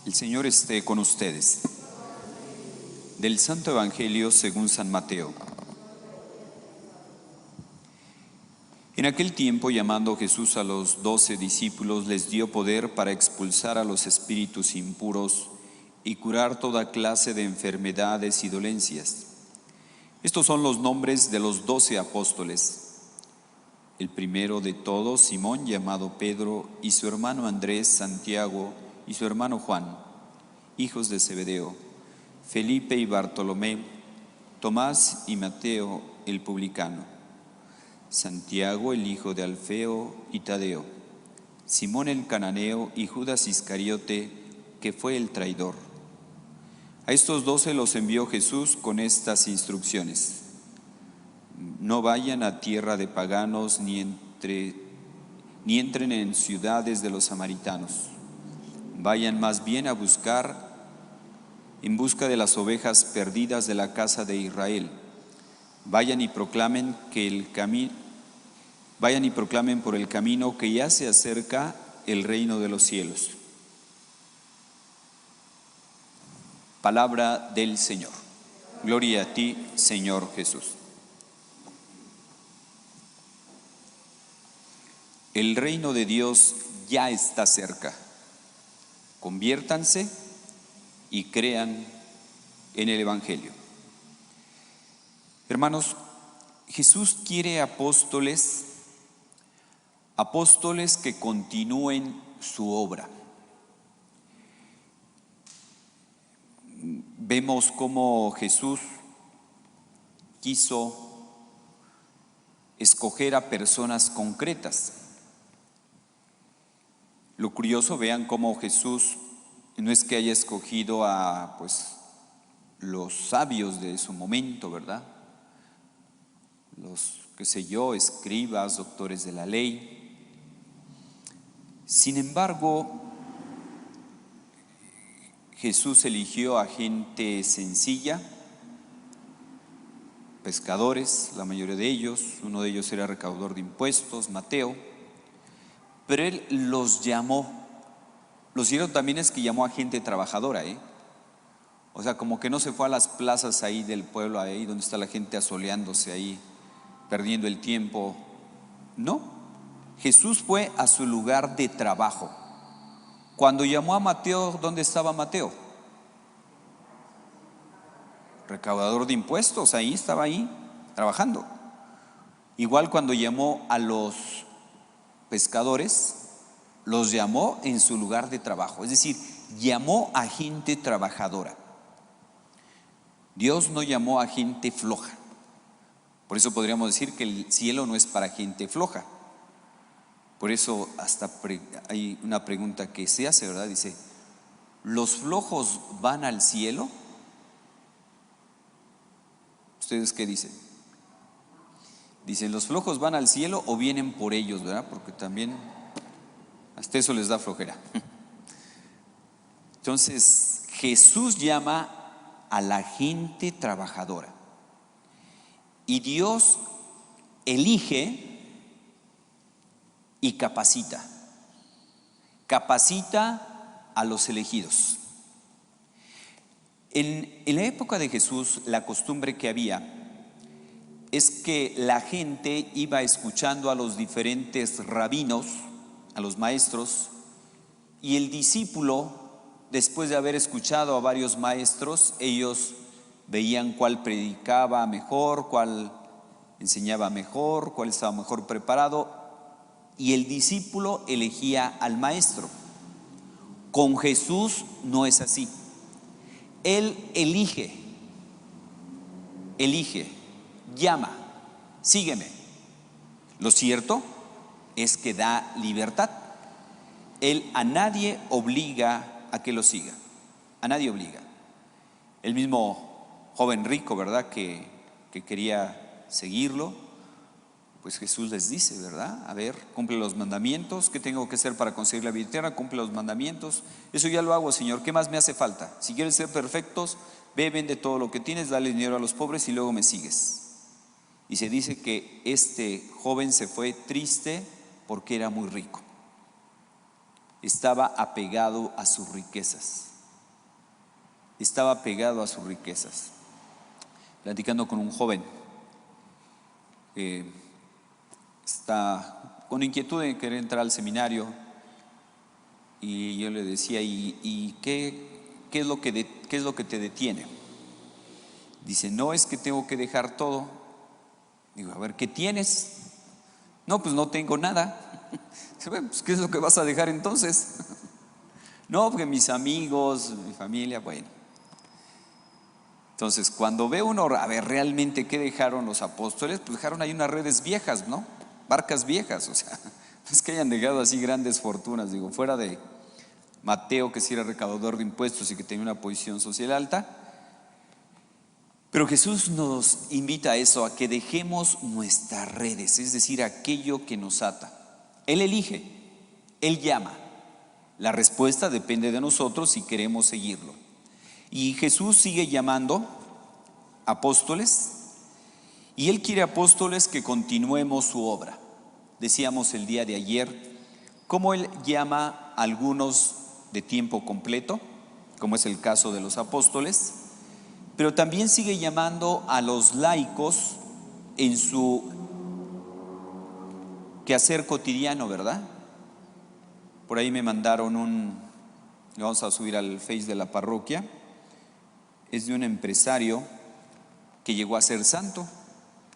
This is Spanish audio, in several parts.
El Señor esté con ustedes. Del Santo Evangelio según San Mateo. En aquel tiempo, llamando Jesús a los 12 discípulos, les dio poder para expulsar a los espíritus impuros y curar toda clase de enfermedades y dolencias. Estos son los nombres de los 12 apóstoles. El primero de todos, Simón, llamado Pedro, y su hermano Andrés, Santiago, y su hermano Juan, hijos de Zebedeo, Felipe y Bartolomé, Tomás y Mateo el publicano, Santiago el hijo de Alfeo y Tadeo, Simón el cananeo y Judas Iscariote, que fue el traidor. A estos 12 los envió Jesús con estas instrucciones: no vayan a tierra de paganos ni entren en ciudades de los samaritanos. Vayan más bien en busca de las ovejas perdidas de la casa de Israel. Vayan y proclamen por el camino que ya se acerca el reino de los cielos. Palabra del Señor. Gloria a ti, Señor Jesús. El reino de Dios ya está cerca. Conviértanse y crean en el Evangelio. Hermanos, Jesús quiere apóstoles que continúen su obra. Vemos cómo Jesús quiso escoger a personas concretas. Lo curioso, vean cómo Jesús no es que haya escogido a los sabios de su momento, ¿verdad? Los, escribas, doctores de la ley. Sin embargo, Jesús eligió a gente sencilla, pescadores, la mayoría de ellos. Uno de ellos era recaudador de impuestos, Mateo. Pero Él los llamó. Lo cierto también es que llamó a gente trabajadora, O sea, como que no se fue a las plazas ahí del pueblo, ahí donde está la gente asoleándose ahí, perdiendo el tiempo. No, Jesús fue a su lugar de trabajo. Cuando llamó a Mateo, ¿dónde estaba Mateo? Recaudador de impuestos, estaba ahí, trabajando. Igual cuando llamó a los pescadores, los llamó en su lugar de trabajo, es decir, llamó a gente trabajadora. Dios no llamó a gente floja. Por eso podríamos decir que el cielo no es para gente floja. Por eso hasta hay una pregunta que se hace, ¿verdad? Dice, ¿los flojos van al cielo? ¿Ustedes qué dicen? Dicen, ¿los flojos van al cielo o vienen por ellos, verdad? Porque también hasta eso les da flojera. Entonces, Jesús llama a la gente trabajadora. Y Dios elige y capacita. Capacita a los elegidos. En la época de Jesús, la costumbre que había es que la gente iba escuchando a los diferentes rabinos, a los maestros, y el discípulo, después de haber escuchado a varios maestros, ellos veían cuál predicaba mejor, cuál enseñaba mejor, cuál estaba mejor preparado, y el discípulo elegía al maestro. Con Jesús no es así. Él elige, llama, sígueme. Lo cierto es que da libertad. Él a nadie obliga a que lo siga. A nadie obliga. El mismo joven rico, ¿verdad? Que quería seguirlo, pues Jesús les dice, ¿verdad? A ver, cumple los mandamientos. ¿Qué tengo que hacer para conseguir la vida eterna? Cumple los mandamientos. Eso ya lo hago, Señor. ¿Qué más me hace falta? Si quieres ser perfectos, ve, vende todo lo que tienes, dale dinero a los pobres y luego me sigues. Y se dice que este joven se fue triste porque era muy rico. Estaba apegado a sus riquezas. estaba pegado a sus riquezas. Platicando con un joven que está con inquietud de querer entrar al seminario, y yo le decía, ¿y qué es lo que te detiene? Dice, no, es que tengo que dejar todo. Digo, a ver, ¿qué tienes? No, pues no tengo nada. Dice, bueno, pues ¿qué es lo que vas a dejar entonces? No, porque mis amigos, mi familia, bueno. Entonces, cuando ve uno, a ver, realmente, ¿qué dejaron los apóstoles? Pues dejaron ahí unas redes viejas, ¿no? Barcas viejas, o sea, no es que hayan dejado así grandes fortunas, digo, fuera de Mateo, que sí era recaudador de impuestos y que tenía una posición social alta. Pero Jesús nos invita a eso, a que dejemos nuestras redes, es decir, aquello que nos ata. Él elige, Él llama. La respuesta depende de nosotros si queremos seguirlo. Y Jesús sigue llamando apóstoles, y Él quiere apóstoles que continuemos su obra. Decíamos el día de ayer cómo Él llama a algunos de tiempo completo, como es el caso de los apóstoles, pero también sigue llamando a los laicos en su quehacer cotidiano, ¿verdad? Por ahí me mandaron lo vamos a subir al Face de la parroquia, es de un empresario que llegó a ser santo.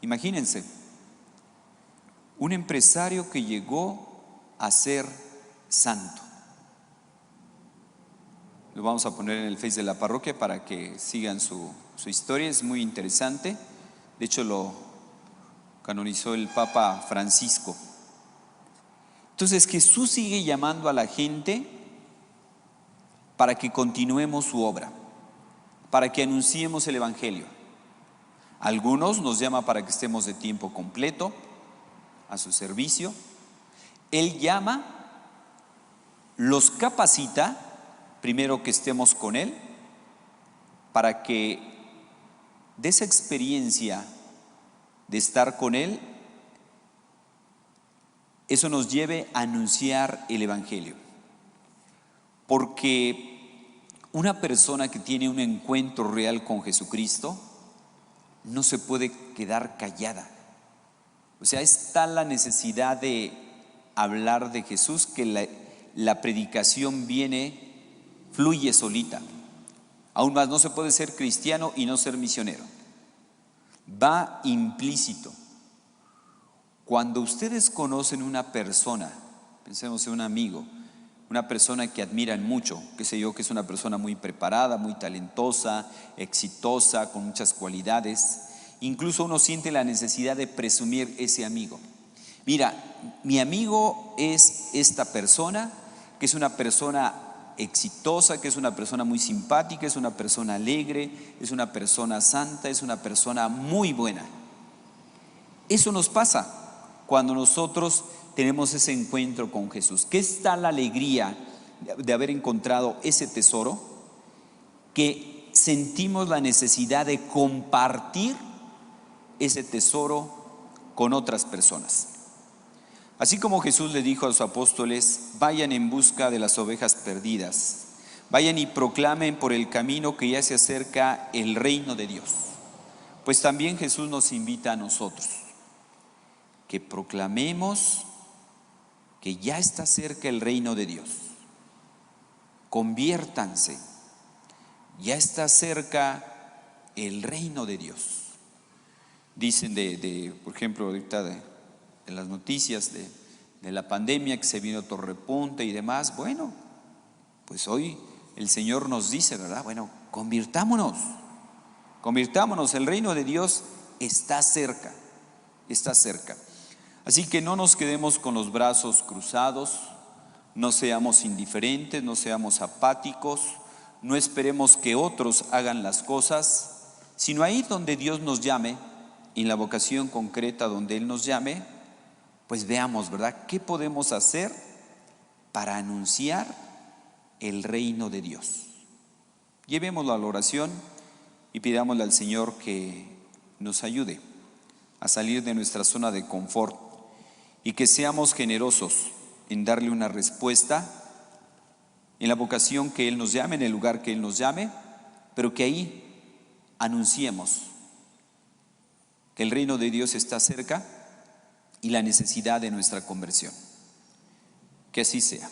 Imagínense, un empresario que llegó a ser santo. Lo vamos a poner en el Face de la parroquia para que sigan su historia, es muy interesante. De hecho, lo canonizó el Papa Francisco. Entonces, Jesús sigue llamando a la gente para que continuemos su obra, para que anunciemos el Evangelio. Algunos nos llama para que estemos de tiempo completo a su servicio. Él llama, los capacita, primero que estemos con Él, para que de esa experiencia de estar con Él, eso nos lleve a anunciar el Evangelio. Porque una persona que tiene un encuentro real con Jesucristo no se puede quedar callada. O sea, es tal la necesidad de hablar de Jesús que la predicación fluye solita. Aún más, no se puede ser cristiano y no ser misionero. Va implícito. Cuando ustedes conocen una persona, pensemos en un amigo, una persona que admiran mucho, qué sé yo, que es una persona muy preparada, muy talentosa, exitosa, con muchas cualidades, incluso uno siente la necesidad de presumir ese amigo. Mira, mi amigo es esta persona, que es una persona exitosa, que es una persona muy simpática, es una persona alegre, es una persona santa, es una persona muy buena. Eso nos pasa cuando nosotros tenemos ese encuentro con Jesús. ¿Qué está la alegría de haber encontrado ese tesoro? Que sentimos la necesidad de compartir ese tesoro con otras personas. Así como Jesús le dijo a los apóstoles, vayan en busca de las ovejas perdidas, vayan y proclamen por el camino que ya se acerca el reino de Dios. Pues también Jesús nos invita a nosotros, que proclamemos que ya está cerca el reino de Dios. Conviértanse, ya está cerca el reino de Dios. Dicen por ejemplo, ahorita de las noticias de la pandemia, que se vino otro repunte y demás. Bueno, pues hoy el Señor nos dice, ¿verdad? Bueno, convirtámonos, el reino de Dios está cerca, está cerca. Así que no nos quedemos con los brazos cruzados, no seamos indiferentes, no seamos apáticos, no esperemos que otros hagan las cosas, sino ahí donde Dios nos llame, en la vocación concreta donde Él nos llame, pues veamos, ¿verdad?, qué podemos hacer para anunciar el reino de Dios. Llevémoslo a la oración y pidámosle al Señor que nos ayude a salir de nuestra zona de confort y que seamos generosos en darle una respuesta en la vocación que Él nos llame, en el lugar que Él nos llame, pero que ahí anunciemos que el reino de Dios está cerca y la necesidad de nuestra conversión. Que así sea.